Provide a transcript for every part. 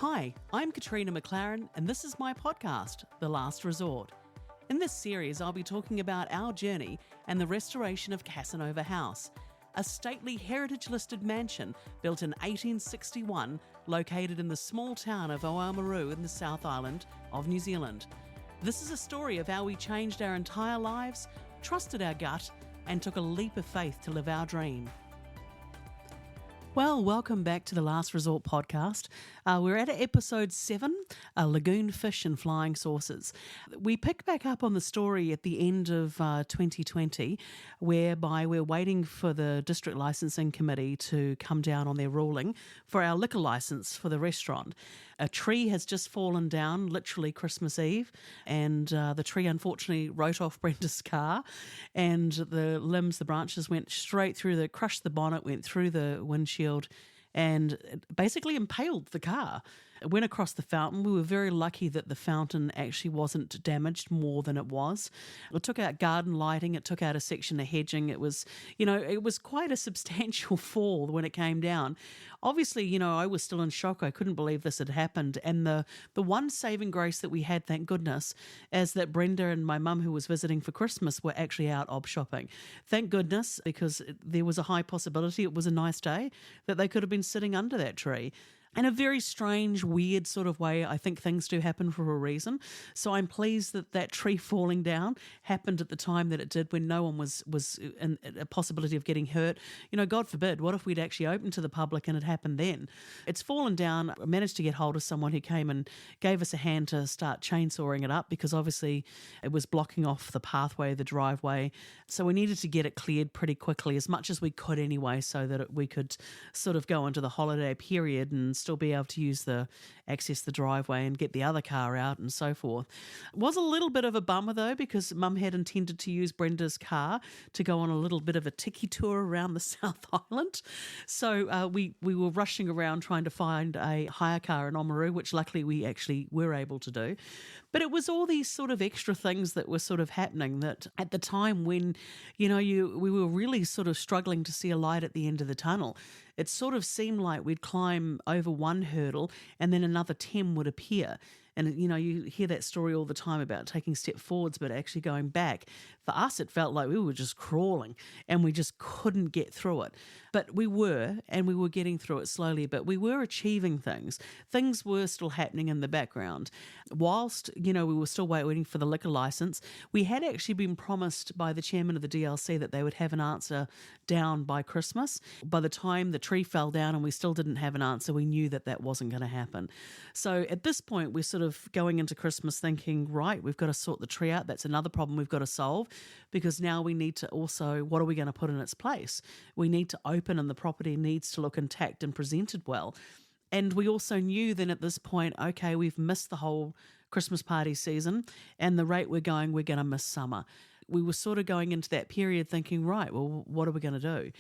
Hi, I'm Katrina McLaren, and this is my podcast, The Last Resort. In this series, I'll be talking about our journey and the restoration of Casa Nova House, a stately heritage-listed mansion built in 1861, located in the small town of Oamaru in the South Island of New Zealand. This is a story of how we changed our entire lives, trusted our gut, and took a leap of faith to live our dream. Well, welcome back to the Last Resort podcast. We're at episode 7, Lagoon Fish and Flying Saucers. We pick back up on the story at the end of 2020, whereby we're waiting for the District Licensing Committee to come down on their ruling for our liquor licence for the restaurant. A tree has just fallen down, literally Christmas Eve, and the tree unfortunately wrote off Brenda's car, and the branches went straight through crushed the bonnet, went through the windshield, and it basically impaled the car. It went across the fountain. We were very lucky that the fountain actually wasn't damaged more than it was. It took out garden lighting. It took out a section of hedging. It was quite a substantial fall when it came down. Obviously, I was still in shock. I couldn't believe this had happened. And the one saving grace that we had, thank goodness, is that Brenda and my mum, who was visiting for Christmas, were actually out ob shopping. Thank goodness, because there was a high possibility, it was a nice day, that they could have been sitting under that tree. In a very strange, weird sort of way, I think things do happen for a reason. So I'm pleased that tree falling down happened at the time that it did, when no one was in a possibility of getting hurt. God forbid, what if we'd actually opened to the public and it happened then? It's fallen down. I managed to get hold of someone who came and gave us a hand to start chainsawing it up, because obviously it was blocking off the pathway, the driveway. So we needed to get it cleared pretty quickly, as much as we could anyway, so that we could sort of go into the holiday period and still be able to access the driveway and get the other car out and so forth. It was a little bit of a bummer though, because Mum had intended to use Brenda's car to go on a little bit of a tiki tour around the South Island. So we were rushing around trying to find a hire car in Oamaru, which luckily we actually were able to do. But it was all these sort of extra things that were sort of happening, that at the time when, we were really sort of struggling to see a light at the end of the tunnel. It sort of seemed like we'd climb over one hurdle and then another 10 would appear. And, you hear that story all the time about taking step forwards, but actually going back. For us, it felt like we were just crawling and we just couldn't get through it. But we were getting through it slowly, but we were achieving things. Things were still happening in the background. Whilst, we were still waiting for the liquor license, we had actually been promised by the chairman of the DLC that they would have an answer down by Christmas. By the time the tree fell down and we still didn't have an answer, we knew that wasn't going to happen. So at this point, we're sort of going into Christmas thinking, right, we've got to sort the tree out. That's another problem we've got to solve, because now we need to also, what are we going to put in its place? We need to open, and the property needs to look intact and presented well. And we also knew then at this point, okay, we've missed the whole Christmas party season, and the rate we're going to miss summer. We were sort of going into that period thinking, right, well, what are we going to do?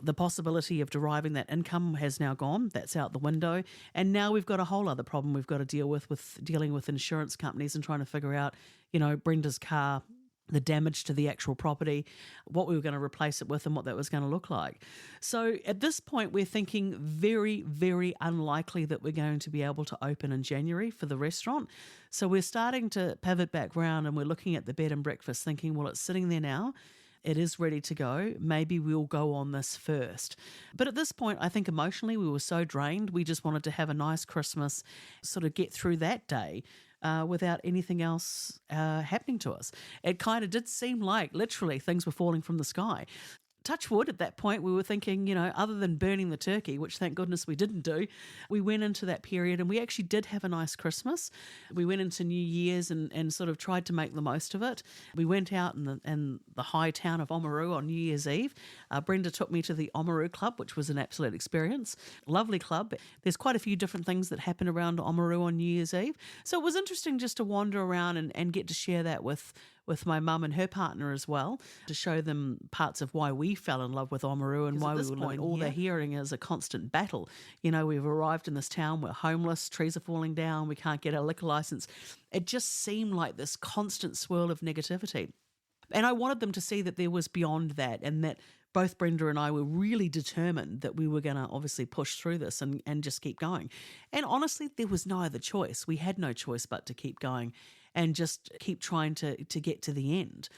The possibility of deriving that income has now gone. That's out the window. And now we've got a whole other problem we've got to deal with dealing with insurance companies and trying to figure out, Brenda's car, the damage to the actual property, what we were going to replace it with, and what that was going to look like. So at this point, we're thinking very, very unlikely that we're going to be able to open in January for the restaurant. So we're starting to pivot back round, and we're looking at the bed and breakfast thinking, well, it's sitting there now. It is ready to go. Maybe we'll go on this first. But at this point, I think emotionally we were so drained. We just wanted to have a nice Christmas, sort of get through that day without anything else happening to us. It kind of did seem like literally things were falling from the sky. Touch wood, at that point, we were thinking, other than burning the turkey, which thank goodness we didn't do, we went into that period and we actually did have a nice Christmas. We went into New Year's and sort of tried to make the most of it. We went out in the high town of Oamaru on New Year's Eve. Brenda took me to the Oamaru Club, which was an absolute experience. Lovely club. There's quite a few different things that happen around Oamaru on New Year's Eve. So it was interesting just to wander around and get to share that with my mum and her partner as well, to show them parts of why we fell in love with Oamaru and why we were living. All they're hearing is a constant battle. We've arrived in this town, we're homeless, trees are falling down, we can't get our liquor license. It just seemed like this constant swirl of negativity. And I wanted them to see that there was beyond that, and that both Brenda and I were really determined that we were going to obviously push through this and just keep going. And honestly, there was no other choice. We had no choice but to keep going and just keep trying to get to the end.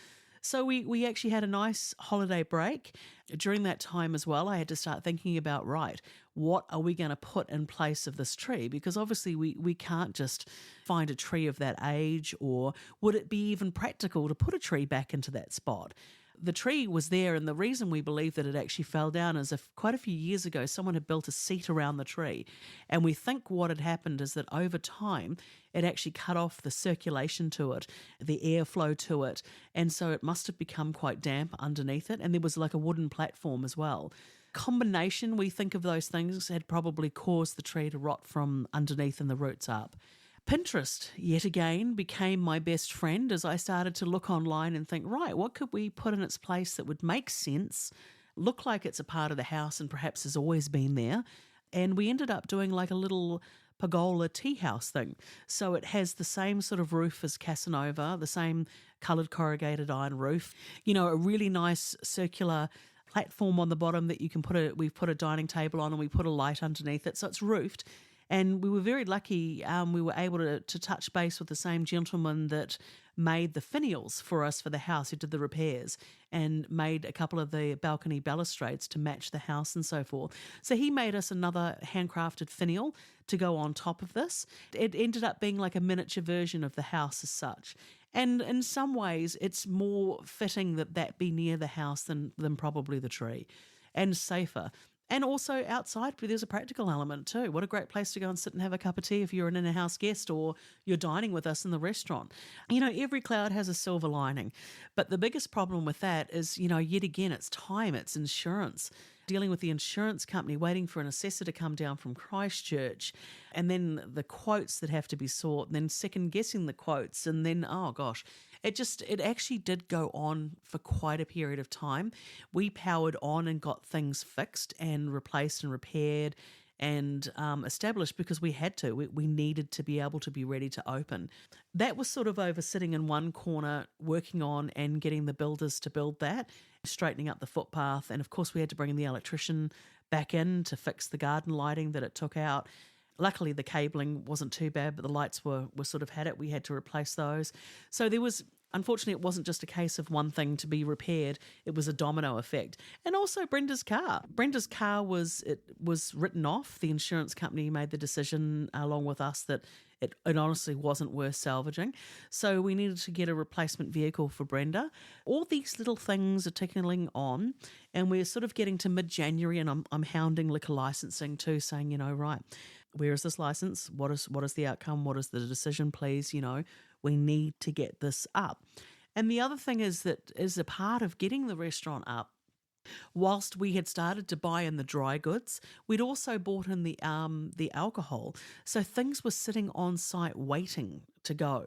So we actually had a nice holiday break. During that time as well, I had to start thinking about, right, what are we going to put in place of this tree? Because obviously we can't just find a tree of that age, or would it be even practical to put a tree back into that spot? The tree was there, and the reason we believe that it actually fell down is if quite a few years ago someone had built a seat around the tree, and we think what had happened is that over time it actually cut off the circulation to it, the airflow to it, and so it must have become quite damp underneath it, and there was like a wooden platform as well. Combination, we think of those things, had probably caused the tree to rot from underneath and the roots up. Pinterest, yet again, became my best friend as I started to look online and think, right, what could we put in its place that would make sense, look like it's a part of the house and perhaps has always been there. And we ended up doing like a little pergola tea house thing. So it has the same sort of roof as Casa Nova, the same coloured corrugated iron roof, a really nice circular platform on the bottom that you can we've put a dining table on, and we put a light underneath it. So it's roofed. And we were very lucky. We were able to touch base with the same gentleman that made the finials for us for the house, who did the repairs and made a couple of the balcony balustrades to match the house and so forth. So he made us another handcrafted finial to go on top of this. It ended up being like a miniature version of the house as such. And in some ways, it's more fitting that be near the house than probably the tree, and safer. And also outside, there's a practical element too. What a great place to go and sit and have a cup of tea if you're an in-house guest or you're dining with us in the restaurant. Every cloud has a silver lining. But the biggest problem with that is, yet again, it's time, it's insurance. Dealing with the insurance company, waiting for an assessor to come down from Christchurch, and then the quotes that have to be sought, and then second-guessing the quotes, and then, oh gosh, it actually did go on for quite a period of time. We powered on and got things fixed and replaced and repaired and established because we had to. We needed to be able to be ready to open. That was sort of over sitting in one corner, working on and getting the builders to build that, straightening up the footpath. And of course, we had to bring the electrician back in to fix the garden lighting that it took out. Luckily, the cabling wasn't too bad, but the lights were sort of had it. We had to replace those. So there was, unfortunately, it wasn't just a case of one thing to be repaired. It was a domino effect. And also Brenda's car. Brenda's car was written off. The insurance company made the decision along with us that it honestly wasn't worth salvaging. So we needed to get a replacement vehicle for Brenda. All these little things are tickling on, and we're sort of getting to mid-January, and I'm hounding liquor licensing too, saying, right, where is this license? What is the outcome? What is the decision, please? We need to get this up. And the other thing is that as a part of getting the restaurant up, whilst we had started to buy in the dry goods, we'd also bought in the alcohol. So things were sitting on site waiting to go.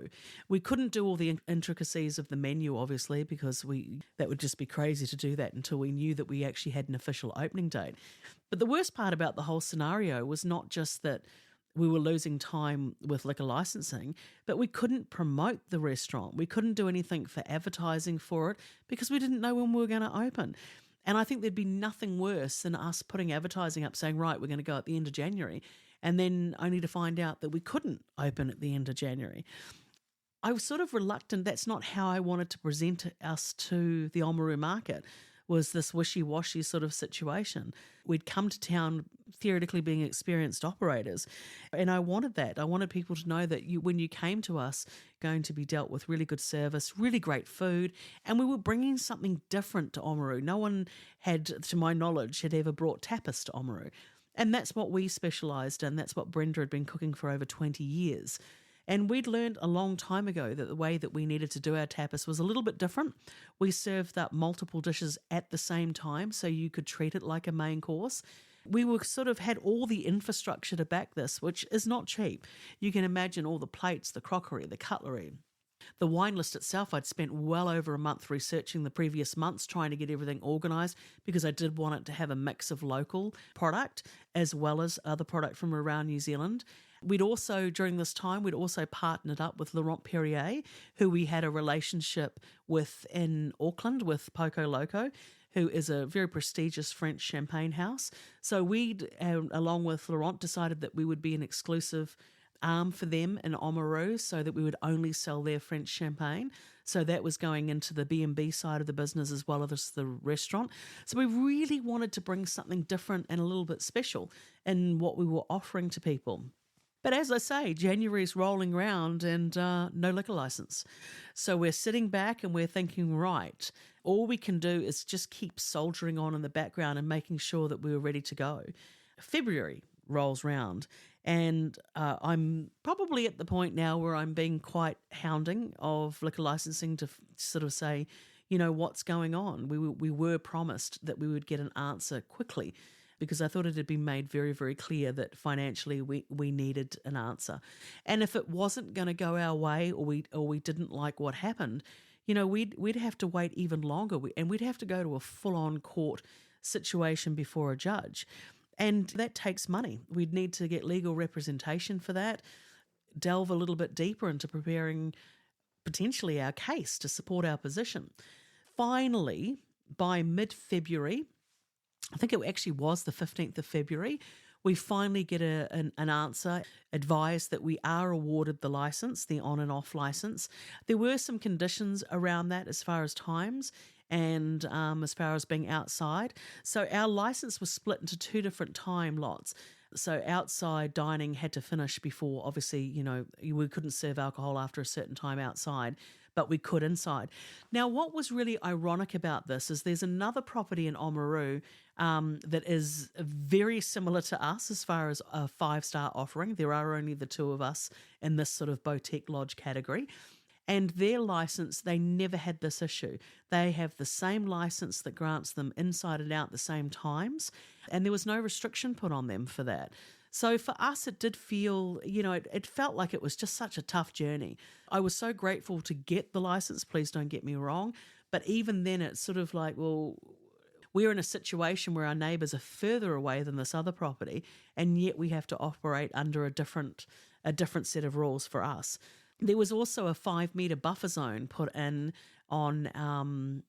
We couldn't do all the intricacies of the menu, obviously, because that would just be crazy to do that until we knew that we actually had an official opening date. But the worst part about the whole scenario was not just that we were losing time with liquor licensing, but we couldn't promote the restaurant. We couldn't do anything for advertising for it because we didn't know when we were going to open. And I think there'd be nothing worse than us putting advertising up saying, right, we're going to go at the end of January, and then only to find out that we couldn't open at the end of January. I was sort of reluctant. That's not how I wanted to present us to the Oamaru market, was this wishy-washy sort of situation. We'd come to town theoretically being experienced operators, and I wanted that. I wanted people to know that when you came to us, going to be dealt with really good service, really great food, and we were bringing something different to Oamaru. No one had, to my knowledge, had ever brought tapas to Oamaru, and that's what we specialised in. That's what Brenda had been cooking for over 20 years. And we'd learned a long time ago that the way that we needed to do our tapas was a little bit different. We served up multiple dishes at the same time, so you could treat it like a main course. We were sort of had all the infrastructure to back this, which is not cheap. You can imagine all the plates, the crockery, the cutlery. The wine list itself, I'd spent well over a month researching the previous months, trying to get everything organised because I did want it to have a mix of local product as well as other product from around New Zealand. We'd also, during this time, partnered up with Laurent Perrier, who we had a relationship with in Auckland with Poco Loco, who is a very prestigious French champagne house. So we, along with Laurent, decided that we would be an exclusive arm for them in Oamaru, so that we would only sell their French champagne. So that was going into the B&B side of the business as well as the restaurant. So we really wanted to bring something different and a little bit special in what we were offering to people. But as I say, January's rolling around and no liquor license. So we're sitting back and we're thinking, right, all we can do is just keep soldiering on in the background and making sure that we were ready to go. February rolls round, and I'm probably at the point now where I'm being quite hounding of liquor licensing to sort of say, what's going on. We were promised that we would get an answer quickly, because I thought it had been made very, very clear that financially we needed an answer. And if it wasn't going to go our way, or we didn't like what happened, we'd have to wait even longer, and we'd have to go to a full-on court situation before a judge. And that takes money. We'd need to get legal representation for that, delve a little bit deeper into preparing potentially our case to support our position. Finally, by mid-February, I think it actually was the 15th of February, we finally get an answer, advised that we are awarded the license, the on and off license. There were some conditions around that as far as times and as far as being outside. So our license was split into two different time lots. So outside dining had to finish before, obviously, we couldn't serve alcohol after a certain time outside, but we could inside. Now, what was really ironic about this is there's another property in Oamaru that is very similar to us as far as a 5-star offering. There are only the two of us in this sort of boutique lodge category. And their license, they never had this issue. They have the same license that grants them inside and out the same times, and there was no restriction put on them for that. So for us, it did feel, it felt like it was just such a tough journey. I was so grateful to get the license, please don't get me wrong, but even then it's sort of like, well, we're in a situation where our neighbours are further away than this other property, and yet we have to operate under a different set of rules for us. There was also a 5-metre buffer zone put in on,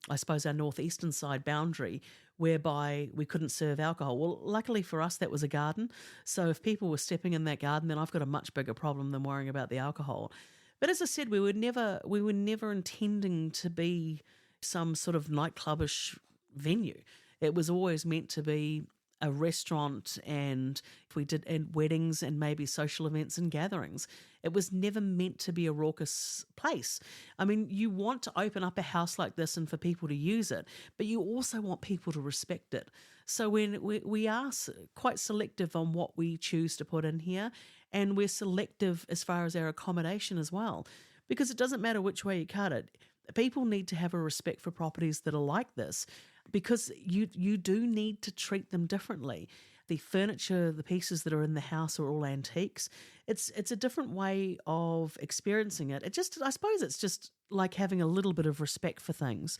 I suppose, our northeastern side boundary, whereby we couldn't serve alcohol. Well, luckily for us, that was a garden. So if people were stepping in that garden, then I've got a much bigger problem than worrying about the alcohol. But as I said, we were never intending to be some sort of nightclubish venue. It was always meant to be a restaurant, and if we did and weddings and maybe social events and gatherings. It was never meant to be a raucous place. I mean, you want to open up a house like this and for people to use it, but you also want people to respect it. So when we are quite selective on what we choose to put in here, and we're selective as far as our accommodation as well, because it doesn't matter which way you cut it. People need to have a respect for properties that are like this, because you do need to treat them differently. The furniture, the pieces that are in the house are all antiques. It's a different way of experiencing it. I suppose it's just like having a little bit of respect for things.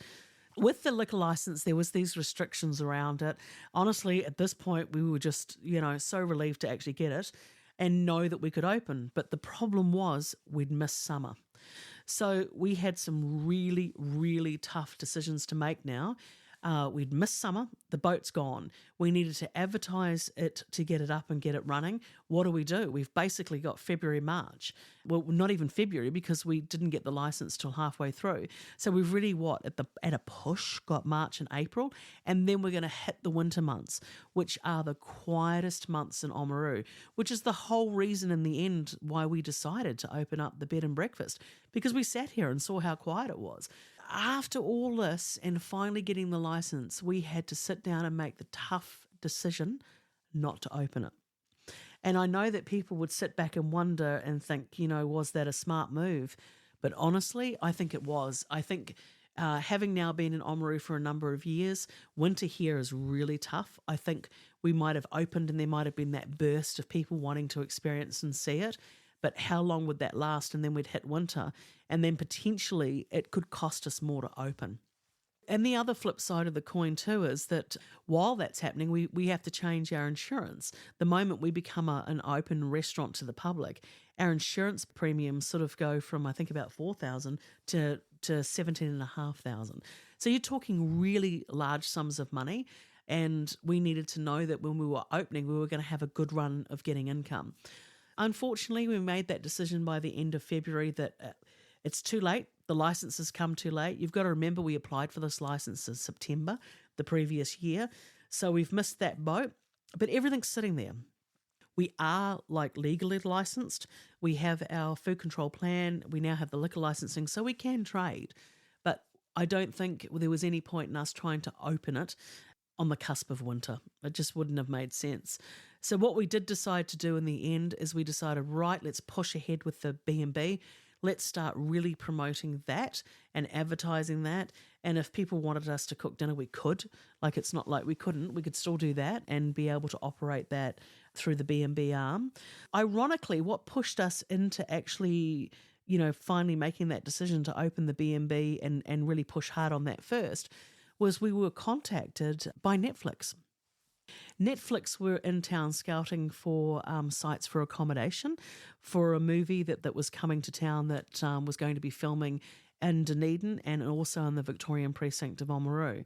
With the liquor license, there was these restrictions around it. Honestly, at this point, we were just, so relieved to actually get it and know that we could open. But the problem was we'd missed summer. So we had some really, really tough decisions to make now. We'd missed summer, the boat's gone. We needed to advertise it to get it up and get it running. What do? We've basically got February, March. Well, not even February, because we didn't get the license till halfway through. So we've really, at a push, got March and April, and then we're going to hit the winter months, which are the quietest months in Oamaru, which is the whole reason in the end why we decided to open up the bed and breakfast, because we sat here and saw how quiet it was. After all this and finally getting the license, we had to sit down and make the tough decision not to open it. And I know that people would sit back and wonder and think, was that a smart move? But honestly, I think it was. I think having now been in Oamaru for a number of years, winter here is really tough. I think we might have opened and there might have been that burst of people wanting to experience and see it. But how long would that last? And then we'd hit winter, and then potentially it could cost us more to open. And the other flip side of the coin too is that while that's happening, we have to change our insurance. The moment we become an open restaurant to the public, our insurance premiums sort of go from, I think, about $4,000 to $17,500. So you're talking really large sums of money. And we needed to know that when we were opening, we were going to have a good run of getting income. Unfortunately, we made that decision by the end of February that it's too late. The licenses come too late. You've got to remember we applied for this license in September the previous year. So we've missed that boat, but everything's sitting there. We are legally licensed. We have our food control plan. We now have the liquor licensing, so we can trade. But I don't think there was any point in us trying to open it on the cusp of winter. It just wouldn't have made sense. So what we did decide to do in the end is we decided, right, let's push ahead with the B&B. Let's start really promoting that and advertising that. And if people wanted us to cook dinner, we could. It's not like we couldn't. We could still do that and be able to operate that through the B&B arm. Ironically, what pushed us into actually, finally making that decision to open the B&B and really push hard on that first was we were contacted by Netflix. Netflix were in town scouting for sites for accommodation for a movie that was coming to town that was going to be filming in Dunedin and also in the Victorian precinct of Oamaru.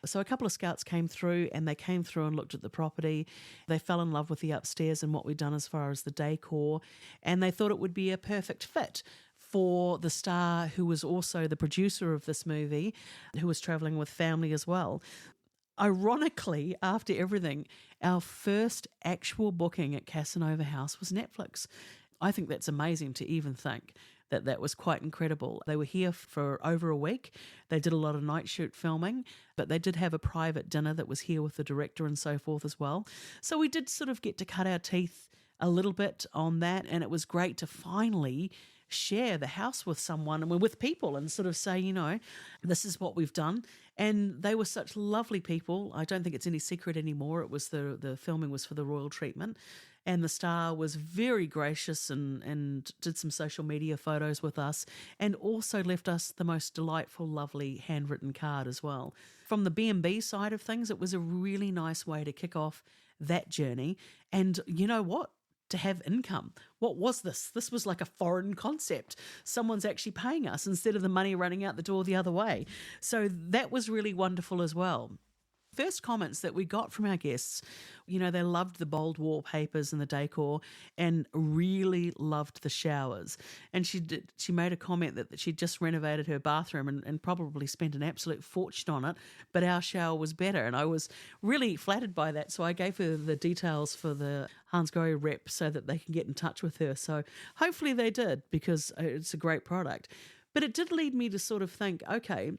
So a couple of scouts came through and they came through and looked at the property. They fell in love with the upstairs and what we'd done as far as the decor, and they thought it would be a perfect fit for the star who was also the producer of this movie, who was travelling with family as well. Ironically, after everything, our first actual booking at Casa Nova House was Netflix. I think that's amazing to even think that was quite incredible. They were here for over a week. They did a lot of night shoot filming, but they did have a private dinner that was here with the director and so forth as well. So we did sort of get to cut our teeth a little bit on that, and it was great to finally share the house with someone and with people and sort of say, this is what we've done. And they were such lovely people. I don't think it's any secret anymore. It was the filming was for the royal treatment. And the star was very gracious and did some social media photos with us and also left us the most delightful, lovely handwritten card as well. From the B&B side of things, it was a really nice way to kick off that journey. And you know what? To have income. What was this? This was like a foreign concept. Someone's actually paying us instead of the money running out the door the other way. So that was really wonderful as well. First comments that we got from our guests, they loved the bold wallpapers and the decor and really loved the showers. And she made a comment that she'd just renovated her bathroom and probably spent an absolute fortune on it, but our shower was better. And I was really flattered by that. So I gave her the details for the Hansgrohe rep so that they can get in touch with her. So hopefully they did, because it's a great product. But it did lead me to sort of think, okay,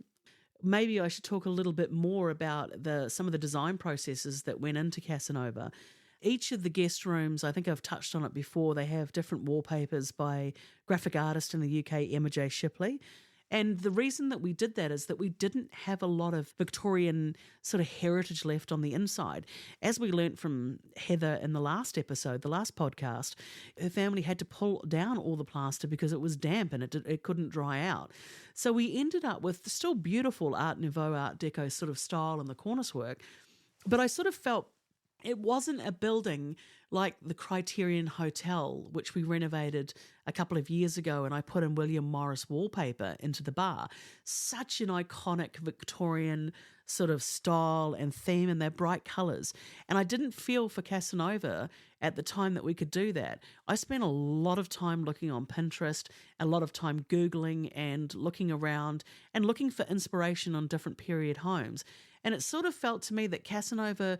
maybe I should talk a little bit more about some of the design processes that went into Casa Nova. Each of the guest rooms, I think I've touched on it before, they have different wallpapers by graphic artist in the UK, Emma J. Shipley. And the reason that we did that is that we didn't have a lot of Victorian sort of heritage left on the inside. As we learnt from Heather in the last episode, the last podcast, her family had to pull down all the plaster because it was damp and it couldn't dry out. So we ended up with still beautiful Art Nouveau, Art Deco sort of style in the cornice work. But I sort of felt it wasn't a building like the Criterion Hotel, which we renovated a couple of years ago, and I put in William Morris wallpaper into the bar. Such an iconic Victorian sort of style and theme, and their bright colours. And I didn't feel for Casa Nova at the time that we could do that. I spent a lot of time looking on Pinterest, a lot of time Googling and looking around and looking for inspiration on different period homes. And it sort of felt to me that Casa Nova,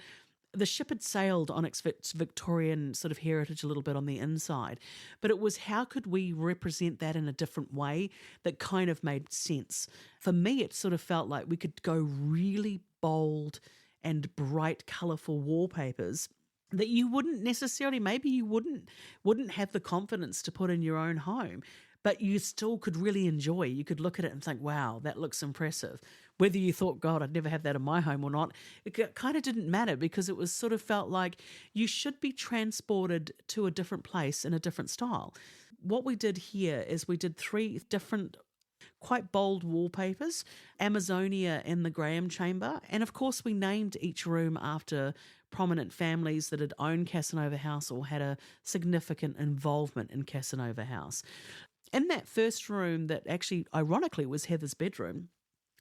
the ship had sailed on its Victorian sort of heritage a little bit on the inside, but it was how could we represent that in a different way that kind of made sense. For me, it sort of felt like we could go really bold and bright, colourful wallpapers that you wouldn't necessarily, maybe you wouldn't have the confidence to put in your own home, but you still could really enjoy. You could look at it and think, wow, that looks impressive. Whether you thought, God, I'd never have that in my home or not, it kind of didn't matter, because it was sort of felt like you should be transported to a different place in a different style. What we did here is we did 3 different quite bold wallpapers, Amazonia and the Graham Chamber, and of course we named each room after prominent families that had owned Casa Nova House or had a significant involvement in Casa Nova House. In that first room that actually ironically was Heather's bedroom,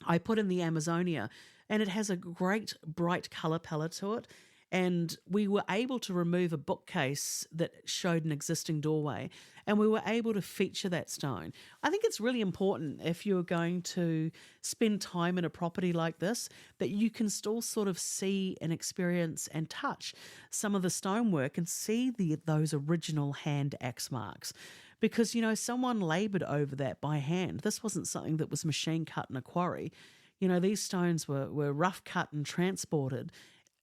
I put in the Amazonia, and it has a great bright colour palette to it. And we were able to remove a bookcase that showed an existing doorway, and we were able to feature that stone. I think it's really important if you're going to spend time in a property like this that you can still sort of see and experience and touch some of the stonework and see those original hand axe marks. Because, someone laboured over that by hand. This wasn't something that was machine cut in a quarry. These stones were rough cut and transported.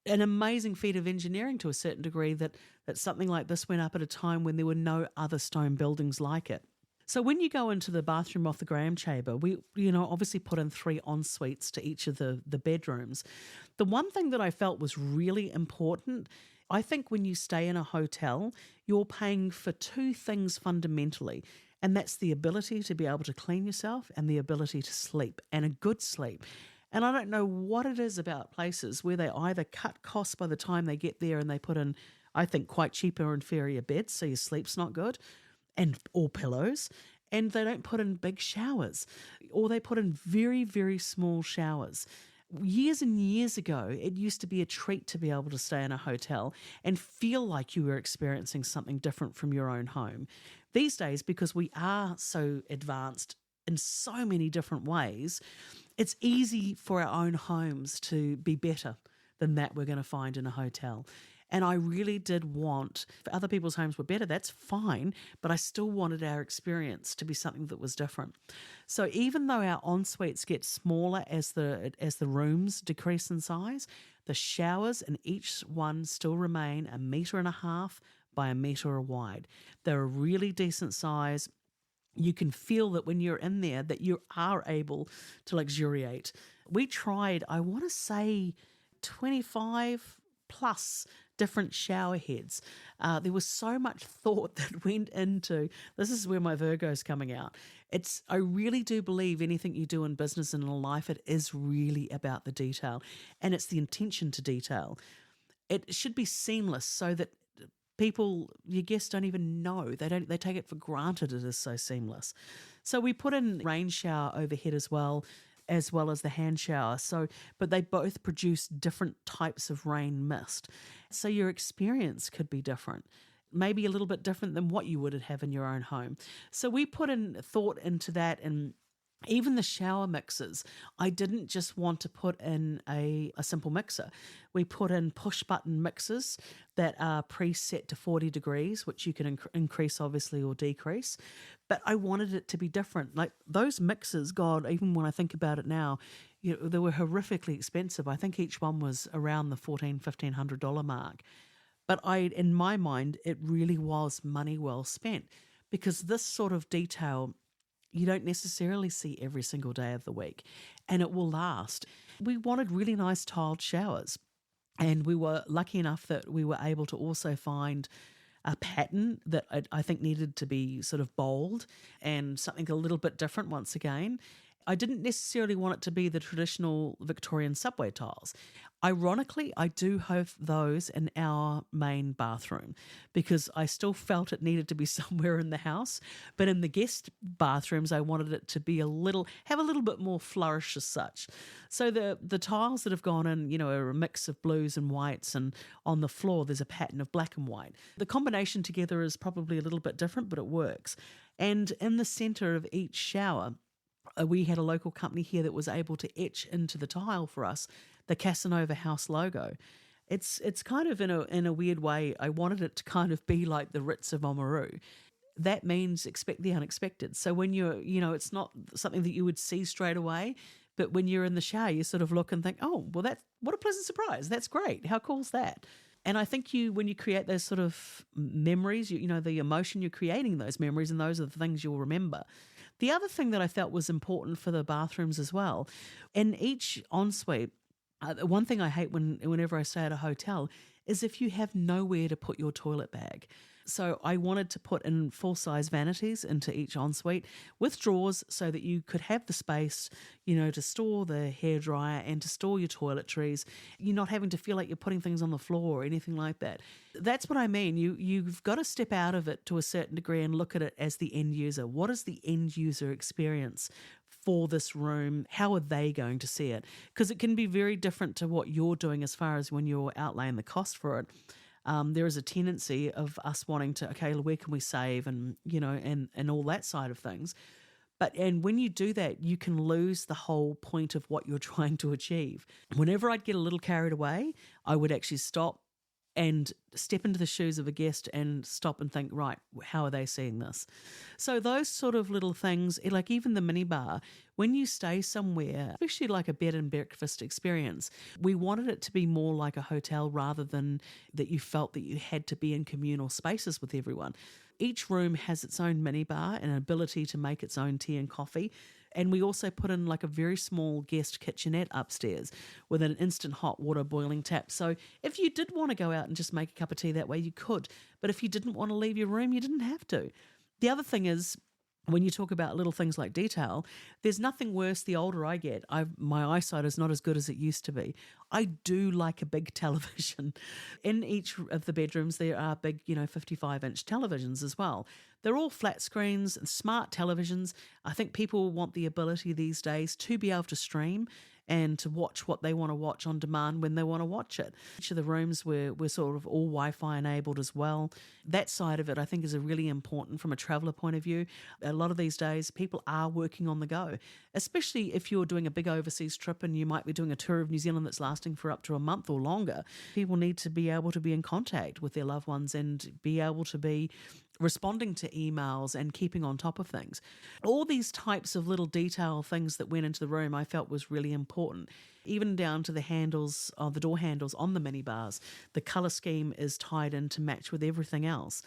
An amazing feat of engineering to a certain degree that something like this went up at a time when there were no other stone buildings like it. So when you go into the bathroom off the Graham chamber, we obviously put in 3 en-suites to each of the bedrooms. The one thing that I felt was really important, I think when you stay in a hotel, you're paying for 2 things fundamentally, and that's the ability to be able to clean yourself and the ability to sleep, and a good sleep. And I don't know what it is about places where they either cut costs by the time they get there and they put in, I think, quite cheap or inferior beds, so your sleep's not good, or pillows, and they don't put in big showers, or they put in very, very small showers. Years and years ago, it used to be a treat to be able to stay in a hotel and feel like you were experiencing something different from your own home. These days, because we are so advanced in so many different ways, it's easy for our own homes to be better than that we're going to find in a hotel. And I really did want, if other people's homes were better, that's fine, but I still wanted our experience to be something that was different. So even though our en-suites get smaller as the rooms decrease in size, the showers in each one still remain 1.5 meters by 1 meter wide. They're a really decent size. You can feel that when you're in there that you are able to luxuriate. We tried, I want to say, 25 plus different shower heads. There was so much thought that went into, this is where my Virgo's coming out. I really do believe anything you do in business and in life, it is really about the detail, and it's the intention to detail. It should be seamless so that people, your guests, don't even know. They take it for granted it is so seamless. So we put in rain shower overhead as well as the hand shower. But they both produce different types of rain mist. So your experience could be different, maybe a little bit different than what you would have in your own home. So we put in thought into that, and even the shower mixers, I didn't just want to put in a simple mixer. We put in push-button mixers that are preset to 40 degrees, which you can increase, obviously, or decrease. But I wanted it to be different. Like those mixers, God, even when I think about it now, they were horrifically expensive. I think each one was around the $1,400, $1,500 mark. But in my mind, it really was money well spent, because this sort of detail you don't necessarily see every single day of the week, and it will last. We wanted really nice tiled showers, and we were lucky enough that we were able to also find a pattern that I think needed to be sort of bold and something a little bit different once again. I didn't necessarily want it to be the traditional Victorian subway tiles. Ironically, I do have those in our main bathroom because I still felt it needed to be somewhere in the house. But in the guest bathrooms, I wanted it to be have a little bit more flourish as such. So the tiles that have gone in, are a mix of blues and whites, and on the floor there's a pattern of black and white. The combination together is probably a little bit different, but it works. And in the centre of each shower, we had a local company here that was able to etch into the tile for us the Casa Nova house logo. It's kind of in a weird way, I wanted it to kind of be like the Ritz of Oamaru. That means expect the unexpected. So when it's not something that you would see straight away, but when you're in the shower, you sort of look and think, oh, well, what a pleasant surprise. That's great. How cool's that? And I think when you create those sort of memories, the emotion, you're creating those memories, and those are the things you'll remember. The other thing that I felt was important for the bathrooms as well, in each ensuite, one thing I hate whenever I stay at a hotel is if you have nowhere to put your toilet bag. So I wanted to put in full-size vanities into each ensuite with drawers so that you could have the space, to store the hairdryer and to store your toiletries. You're not having to feel like you're putting things on the floor or anything like that. That's what I mean. You've got to step out of it to a certain degree and look at it as the end user. What is the end user experience for this room? How are they going to see it? Because it can be very different to what you're doing as far as when you're outlaying the cost for it. There is a tendency of us wanting to, okay, where can we save, and and all that side of things. And when you do that, you can lose the whole point of what you're trying to achieve. Whenever I'd get a little carried away, I would actually stop and step into the shoes of a guest and stop and think, right, how are they seeing this? So those sort of little things, like even the minibar, when you stay somewhere, especially like a bed and breakfast experience, we wanted it to be more like a hotel rather than that you felt that you had to be in communal spaces with everyone. Each room has its own minibar and an ability to make its own tea and coffee. And we also put in like a very small guest kitchenette upstairs with an instant hot water boiling tap. So if you did want to go out and just make a cup of tea that way, you could. But if you didn't want to leave your room, you didn't have to. The other thing is, when you talk about little things like detail, there's nothing worse the older I get. My eyesight is not as good as it used to be. I do like a big television. In each of the bedrooms, there are big, 55-inch televisions as well. They're all flat screens and smart televisions. I think people want the ability these days to be able to stream and to watch what they want to watch on demand when they want to watch it. Each of the rooms were sort of all Wi-Fi enabled as well. That side of it, I think, is a really important from a traveller point of view. A lot of these days, people are working on the go, especially if you're doing a big overseas trip and you might be doing a tour of New Zealand that's lasting for up to a month or longer. People need to be able to be in contact with their loved ones and be able to be responding to emails and keeping on top of things. All these types of little detail things that went into the room I felt was really important. Even down to the handles, the door handles on the minibars. The colour scheme is tied in to match with everything else.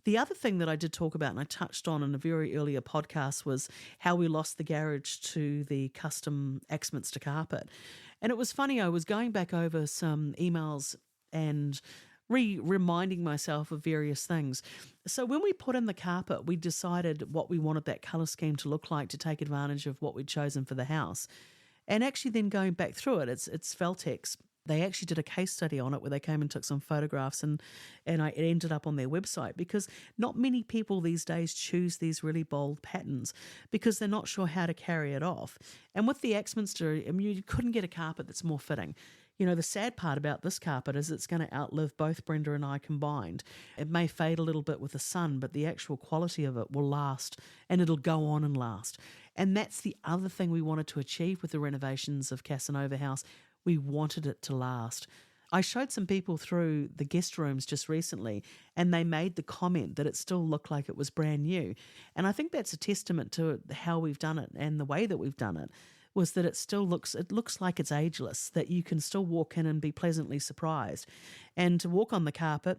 The other thing that I did talk about and I touched on in a very earlier podcast was how we lost the garage to the custom Axminster carpet. And it was funny, I was going back over some emails and reminding myself of various things. So when we put in the carpet, we decided what we wanted that colour scheme to look like to take advantage of what we'd chosen for the house. And actually then going back through it, it's Feltex. They actually did a case study on it where they came and took some photographs and it ended up on their website because not many people these days choose these really bold patterns because they're not sure how to carry it off. And with the Axminster, you couldn't get a carpet that's more fitting. The sad part about this carpet is it's going to outlive both Brenda and I combined. It may fade a little bit with the sun, but the actual quality of it will last and it'll go on and last. And that's the other thing we wanted to achieve with the renovations of Casa Nova House. We wanted it to last. I showed some people through the guest rooms just recently and they made the comment that it still looked like it was brand new. And I think that's a testament to how we've done it and the way that we've done it. Was that it looks like it's ageless, that you can still walk in and be pleasantly surprised. And to walk on the carpet,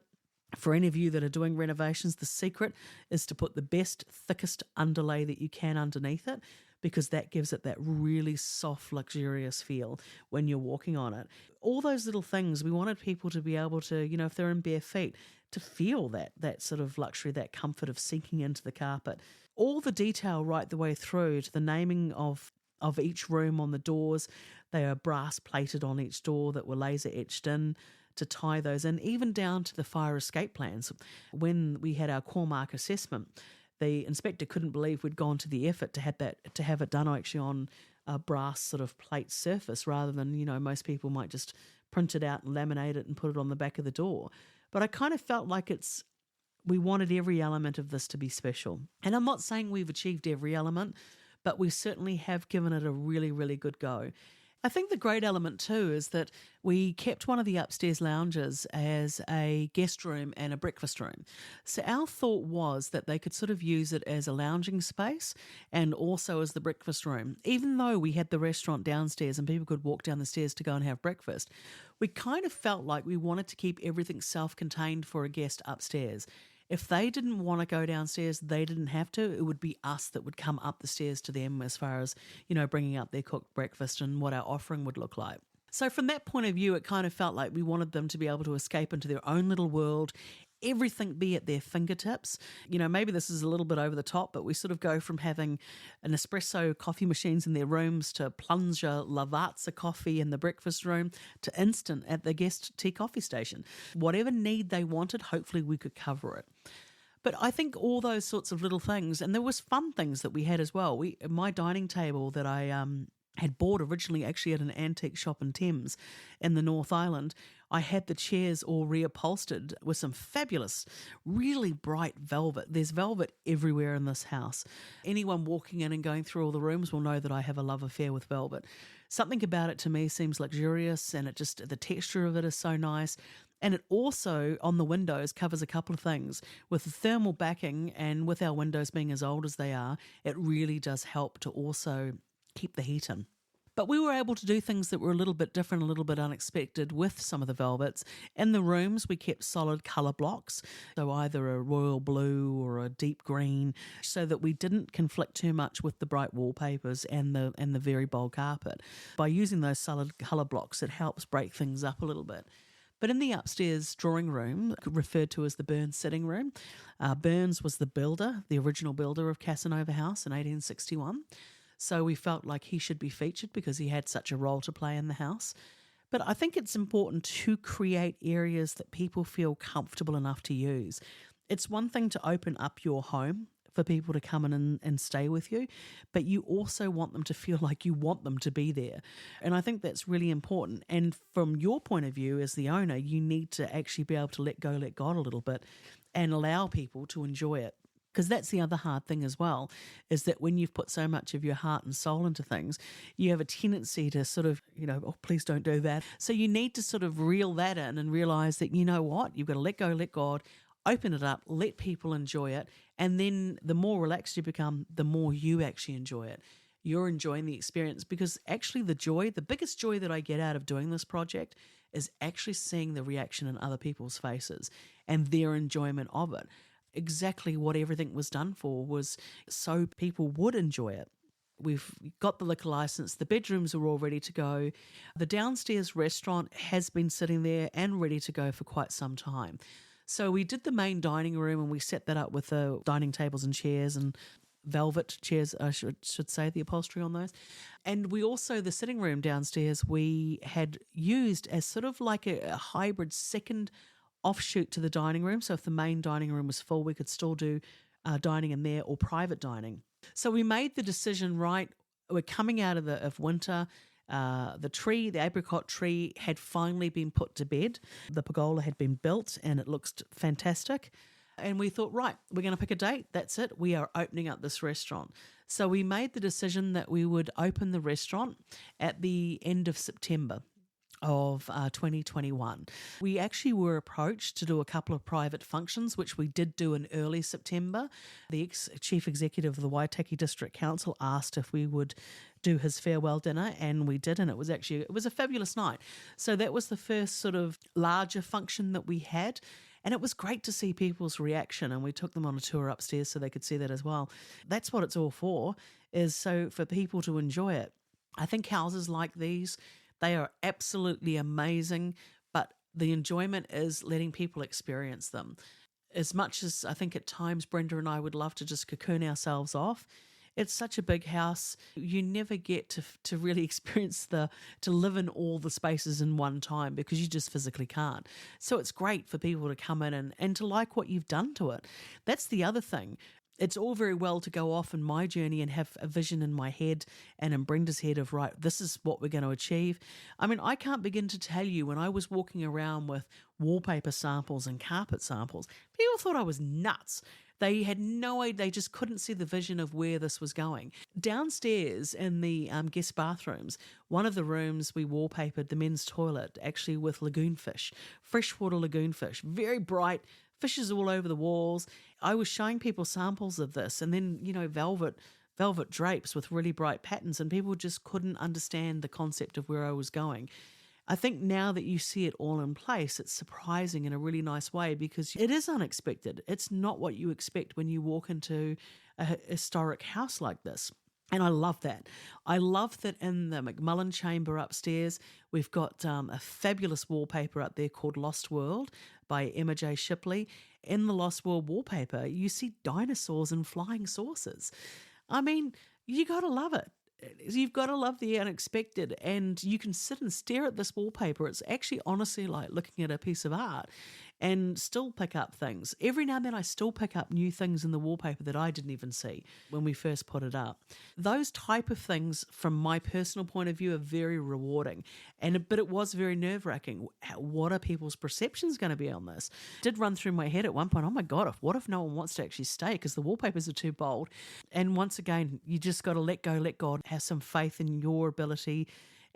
for any of you that are doing renovations, the secret is to put the best, thickest underlay that you can underneath it because that gives it that really soft, luxurious feel when you're walking on it. All those little things, we wanted people to be able to, if they're in bare feet, to feel that sort of luxury, that comfort of sinking into the carpet. All the detail right the way through to the naming of each room on the doors. They are brass plated on each door that were laser etched in to tie those in, even down to the fire escape plans. When we had our core mark assessment, the inspector couldn't believe we'd gone to the effort to have it done actually on a brass sort of plate surface rather than, most people might just print it out and laminate it and put it on the back of the door. But I kind of felt like we wanted every element of this to be special. And I'm not saying we've achieved every element, but we certainly have given it a really, really good go. I think the great element too is that we kept one of the upstairs lounges as a guest room and a breakfast room. So our thought was that they could sort of use it as a lounging space and also as the breakfast room. Even though we had the restaurant downstairs and people could walk down the stairs to go and have breakfast, we kind of felt like we wanted to keep everything self-contained for a guest upstairs. If they didn't want to go downstairs, they didn't have to. It would be us that would come up the stairs to them as far as, bringing up their cooked breakfast and what our offering would look like. So from that point of view, it kind of felt like we wanted them to be able to escape into their own little world, everything be at their fingertips. Maybe this is a little bit over the top, but we sort of go from having an espresso coffee machines in their rooms to plunger Lavazza coffee in the breakfast room to instant at the guest tea coffee station. Whatever need they wanted, hopefully we could cover it. But I think all those sorts of little things, and there was fun things that we had as well. My dining table that I had bought originally actually at an antique shop in Thames in the North Island. I had the chairs all reupholstered with some fabulous, really bright velvet. There's velvet everywhere in this house. Anyone walking in and going through all the rooms will know that I have a love affair with velvet. Something about it to me seems luxurious, and the texture of it is so nice. And it also, on the windows, covers a couple of things. With the thermal backing and with our windows being as old as they are, it really does help to also keep the heat in. But we were able to do things that were a little bit different, a little bit unexpected with some of the velvets. In the rooms, we kept solid colour blocks, so either a royal blue or a deep green, so that we didn't conflict too much with the bright wallpapers and the very bold carpet. By using those solid colour blocks, it helps break things up a little bit. But in the upstairs drawing room, referred to as the Burns sitting room, Burns was the original builder of Casa Nova House in 1861. So we felt like he should be featured because he had such a role to play in the house. But I think it's important to create areas that people feel comfortable enough to use. It's one thing to open up your home for people to come in and stay with you, but you also want them to feel like you want them to be there. And I think that's really important. And from your point of view as the owner, you need to actually be able to let God a little bit and allow people to enjoy it. Because that's the other hard thing as well, is that when you've put so much of your heart and soul into things, you have a tendency to sort of, oh, please don't do that. So you need to sort of reel that in and realize that, you know what, you've got to let go, let God, open it up, let people enjoy it. And then the more relaxed you become, the more you actually enjoy it. You're enjoying the experience, because actually the biggest joy that I get out of doing this project is actually seeing the reaction in other people's faces and their enjoyment of it. Exactly what everything was done for was so people would enjoy it. We've got the liquor license, the bedrooms are all ready to go. The downstairs restaurant has been sitting there and ready to go for quite some time. So we did the main dining room and we set that up with the dining tables and chairs and velvet chairs, I should say, the upholstery on those. And we also, the sitting room downstairs, we had used as sort of like a hybrid second offshoot to the dining room. So if the main dining room was full, we could still do dining in there or private dining. So we made the decision, right, we're coming out of winter. The apricot tree had finally been put to bed. The pergola had been built and it looks fantastic. And we thought, right, we're going to pick a date. That's it. We are opening up this restaurant. So we made the decision that we would open the restaurant at the end of September of 2021. We actually were approached to do a couple of private functions, which we did do in early September. The ex-chief executive of the Waitaki District Council asked if we would do his farewell dinner, and we did, and it was a fabulous night. So that was the first sort of larger function that we had. And it was great to see people's reaction, and we took them on a tour upstairs so they could see that as well. That's what it's all for, is so for people to enjoy it. I think houses like these, they are absolutely amazing, but the enjoyment is letting people experience them. As much as I think at times Brenda and I would love to just cocoon ourselves off, it's such a big house. You never get to really experience to live in all the spaces in one time, because you just physically can't. So it's great for people to come in and to like what you've done to it. That's the other thing. It's all very well to go off in my journey and have a vision in my head and in Brenda's head of, right, this is what we're going to achieve. I mean, I can't begin to tell you, when I was walking around with wallpaper samples and carpet samples, people thought I was nuts. They had no idea, they just couldn't see the vision of where this was going. Downstairs in the guest bathrooms, one of the rooms we wallpapered the men's toilet actually with lagoon fish, freshwater lagoon fish, very bright, fishes all over the walls. I was showing people samples of this, and then, velvet drapes with really bright patterns, and people just couldn't understand the concept of where I was going. I think now that you see it all in place, it's surprising in a really nice way, because it is unexpected. It's not what you expect when you walk into a historic house like this. And I love that. I love that in the McMullen chamber upstairs, we've got a fabulous wallpaper up there called Lost World by Emma J. Shipley. In the Lost World wallpaper, you see dinosaurs and flying saucers. I mean, you got to love it. You've got to love the unexpected, and you can sit and stare at this wallpaper. It's actually honestly like looking at a piece of art. and still pick up things. Every now and then I still pick up new things in the wallpaper that I didn't even see when we first put it up. Those type of things, from my personal point of view, are very rewarding. But it was very nerve-wracking. What are people's perceptions going to be on this? It did run through my head at one point, oh my God, what if no one wants to actually stay because the wallpapers are too bold? And once again, you just got to let go, let God, have some faith in your ability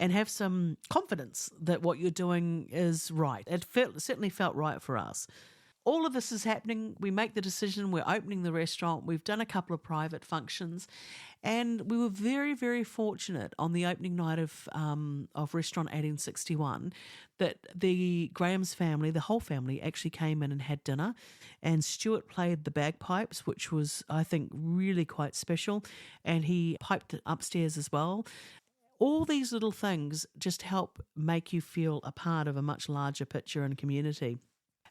and have some confidence that what you're doing is right. It certainly felt right for us. All of this is happening. We make the decision. We're opening the restaurant. We've done a couple of private functions, and we were very, very fortunate on the opening night of Restaurant 1861 that the Graham's family, the whole family, actually came in and had dinner, and Stuart played the bagpipes, which was, I think, really quite special, and he piped it upstairs as well. All these little things just help make you feel a part of a much larger picture and community.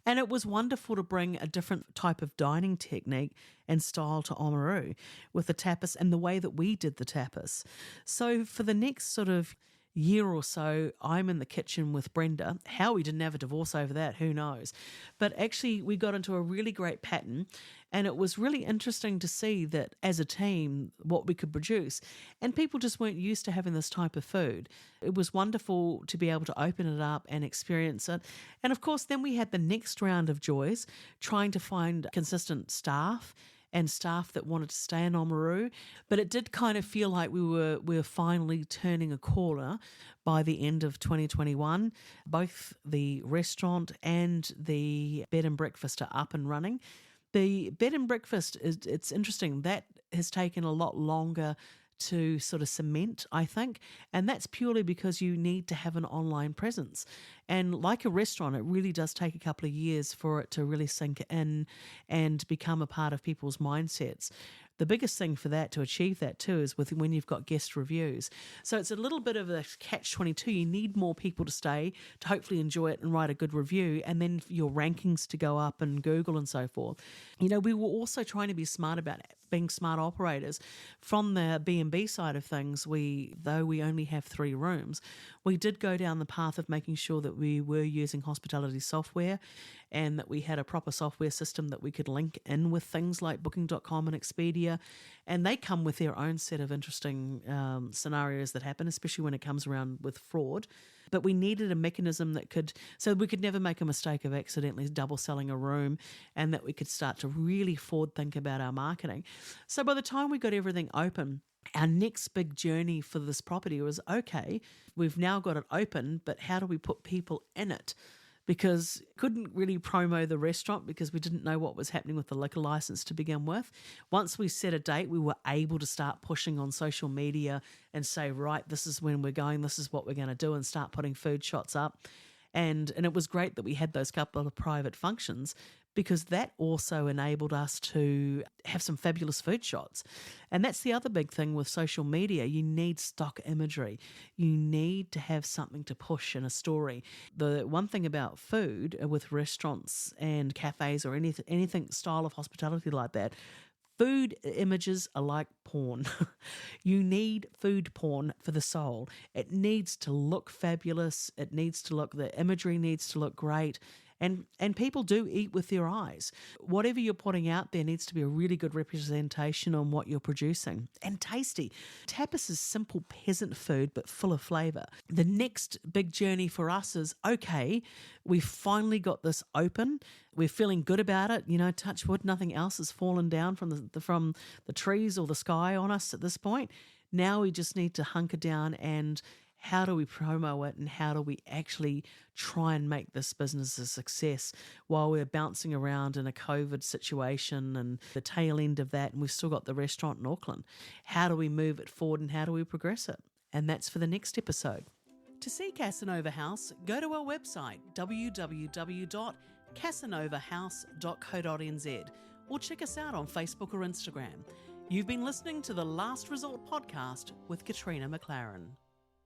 And it was wonderful to bring a different type of dining technique and style to Oamaru with the tapas and the way that we did the tapas. So for the next sort of year or so, I'm in the kitchen with Brenda. How we didn't have a divorce over that, who knows? But actually, we got into a really great pattern, and it was really interesting to see that as a team, what we could produce. And people just weren't used to having this type of food. It was wonderful to be able to open it up and experience it. And of course, then we had the next round of joys, trying to find consistent staff and staff that wanted to stay in Oamaru. But it did kind of feel like we were finally turning a corner by the end of 2021. Both the restaurant and the bed and breakfast are up and running. The bed and breakfast, it's interesting, that has taken a lot longer to sort of cement, I think, and that's purely because you need to have an online presence. And like a restaurant, it really does take a couple of years for it to really sink in and become a part of people's mindsets. The biggest thing for that, to achieve that too, is when you've got guest reviews. So it's a little bit of a catch-22. You need more people to stay to hopefully enjoy it and write a good review, and then your rankings to go up and Google and so forth. You know, we were also trying to be smart about being smart operators. From the B&B side of things, though we only have 3 rooms, we did go down the path of making sure that we were using hospitality software and that we had a proper software system that we could link in with things like Booking.com and Expedia. And they come with their own set of interesting scenarios that happen, especially when it comes around with fraud. But we needed a mechanism so we could never make a mistake of accidentally double selling a room, and that we could start to really forward think about our marketing. So by the time we got everything open, our next big journey for this property was, okay, we've now got it open, but how do we put people in it? Because couldn't really promo the restaurant because we didn't know what was happening with the liquor license to begin with. Once we set a date, we were able to start pushing on social media and say, right, this is when we're going, this is what we're going to do, and start putting food shots up. And it was great that we had those couple of private functions, because that also enabled us to have some fabulous food shots. And that's the other big thing with social media. You need stock imagery. You need to have something to push in a story. The one thing about food with restaurants and cafes or anything style of hospitality like that, food images are like porn. You need food porn for the soul. It needs to look fabulous. The imagery needs to look great. And people do eat with their eyes. Whatever you're putting out there needs to be a really good representation on what you're producing. And tasty. Tapas is simple peasant food, but full of flavour. The next big journey for us is, okay, we've finally got this open. We're feeling good about it. You know, touch wood, nothing else has fallen down from the trees or the sky on us at this point. Now we just need to hunker down and how do we promo it, and how do we actually try and make this business a success while we're bouncing around in a COVID situation and the tail end of that, and we've still got the restaurant in Auckland. How do we move it forward and how do we progress it? And that's for the next episode. To see Casa Nova House, go to our website www.casanovahouse.co.nz or check us out on Facebook or Instagram. You've been listening to the Last Resort podcast with Katrina McLaren.